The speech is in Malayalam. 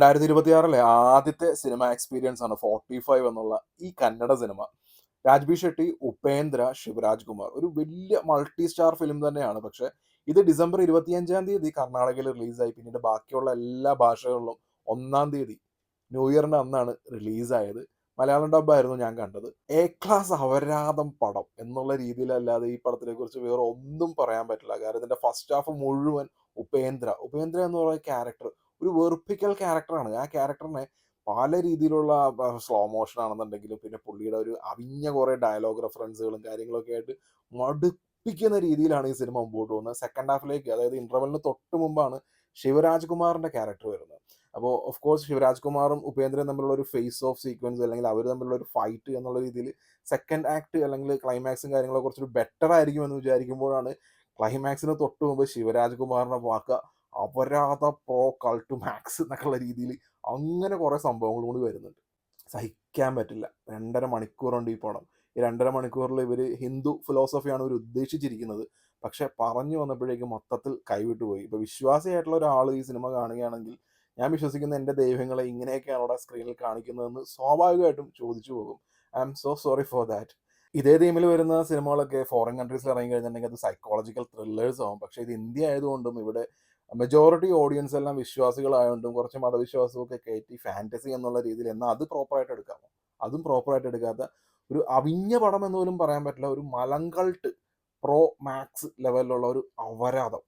2026 ആദ്യത്തെ സിനിമ എക്സ്പീരിയൻസ് ആണ് 45 എന്നുള്ള ഈ കന്നഡ സിനിമ. രാജ്ബി ഷെട്ടി, ഉപേന്ദ്ര, ശിവരാജ് കുമാർ ഒരു വലിയ മൾട്ടി സ്റ്റാർ ഫിലിം തന്നെയാണ്. പക്ഷെ ഇത് ഡിസംബർ 25-ാം തീയതി കർണാടകയിൽ റിലീസായി. പിന്നീട് ബാക്കിയുള്ള എല്ലാ ഭാഷകളിലും 1-ാം തീയതി ന്യൂ ഇയറിന്റെ അന്നാണ് റിലീസായത്. മലയാളം ഡബ്ബായിരുന്നു ഞാൻ കണ്ടത്. എ ക്ലാസ് അപരാധം പടം എന്നുള്ള രീതിയിലല്ലാതെ ഈ പടത്തിനെ കുറിച്ച് വേറെ ഒന്നും പറയാൻ പറ്റില്ല. കാരണം ഇതിന്റെ ഫസ്റ്റ് ഹാഫ് മുഴുവൻ ഉപേന്ദ്ര എന്ന് പറയുന്ന ക്യാരക്ടർ ഒരു വെറുപ്പിക്കൽ ക്യാരക്ടറാണ്. ആ ക്യാരക്ടറിനെ പല രീതിയിലുള്ള സ്ലോ മോഷൻ ആണെന്നുണ്ടെങ്കിലും പിന്നെ പുള്ളിയുടെ ഒരു അവിഞ്ഞ കുറേ ഡയലോഗ് റെഫറൻസുകളും കാര്യങ്ങളൊക്കെ ആയിട്ട് മടുപ്പിക്കുന്ന രീതിയിലാണ് ഈ സിനിമ മുമ്പോട്ട് പോകുന്നത്. സെക്കൻഡ് ഹാഫിലേക്ക്, അതായത് ഇന്റർവെല്ലിന് തൊട്ട് മുമ്പാണ് ശിവരാജ് കുമാറിന്റെ ക്യാരക്ടർ വരുന്നത്. അപ്പോൾ ഓഫ് കോഴ്സ് ശിവരാജ് കുമാറും ഉപേന്ദ്രയും തമ്മിലുള്ള ഒരു ഫേസ് ഓഫ് സീക്വൻസ് അല്ലെങ്കിൽ അവർ തമ്മിലുള്ള ഒരു ഫൈറ്റ് എന്നുള്ള രീതിയിൽ സെക്കൻഡ് ആക്ട് അല്ലെങ്കിൽ ക്ലൈമാക്സും കാര്യങ്ങളൊക്കെ കുറച്ചൊരു ബെറ്റർ ആയിരിക്കും എന്ന് വിചാരിക്കുമ്പോഴാണ് ക്ലൈമാക്സിന് തൊട്ട് മുമ്പ് ശിവരാജ് കുമാറിനെ വാക്ക അപരാധ പ്രോ കൾട്ട് മാക്സ് എന്നൊക്കെയുള്ള രീതിയിൽ അങ്ങനെ കുറേ സംഭവങ്ങൾ കൂടി വരുന്നുണ്ട്. സഹിക്കാൻ പറ്റില്ല. 2.5 മണിക്കൂറുണ്ട് ഈ പടം. ഈ 2.5 മണിക്കൂറിൽ ഇവർ ഹിന്ദു ഫിലോസഫിയാണ് ഇവർ ഉദ്ദേശിച്ചിരിക്കുന്നത്. പക്ഷെ പറഞ്ഞു വന്നപ്പോഴേക്കും മൊത്തത്തിൽ കൈവിട്ടു പോയി. ഇപ്പോൾ വിശ്വാസിയായിട്ടുള്ള ഒരാൾ ഈ സിനിമ കാണുകയാണെങ്കിൽ ഞാൻ വിശ്വസിക്കുന്ന എൻ്റെ ദൈവങ്ങളെ ഇങ്ങനെയൊക്കെയാണ് അവിടെ സ്ക്രീനിൽ കാണിക്കുന്നതെന്ന് സ്വാഭാവികമായിട്ടും ചോദിച്ചു പോകും. I am so sorry for that. ഇതേ തീമിൽ വരുന്ന സിനിമകളൊക്കെ ഫോറിൻ കൺട്രീസിൽ ഇറങ്ങി കഴിഞ്ഞിട്ടുണ്ടെങ്കിൽ അത് സൈക്കോളജിക്കൽ ത്രില്ലേഴ്സ് ആവും. പക്ഷേ ഇത് ഇന്ത്യ ആയതുകൊണ്ടും ഇവിടെ മെജോറിറ്റി ഓഡിയൻസ് എല്ലാം വിശ്വാസികളായതുകൊണ്ടും കുറച്ച് മതവിശ്വാസമൊക്കെ കയറ്റി ഫാൻറ്റസി എന്നുള്ള രീതിയിൽ എന്നാൽ അത് പ്രോപ്പറായിട്ട് എടുക്കാമോ, അതും പ്രോപ്പറായിട്ട് എടുക്കാത്ത ഒരു അവിഞ്ഞ പടം എന്ന് പോലും പറയാൻ പറ്റില്ല. ഒരു മലങ്കൾട്ട് പ്രോ മാക്സ് ലെവലിലുള്ള ഒരു അപരാധം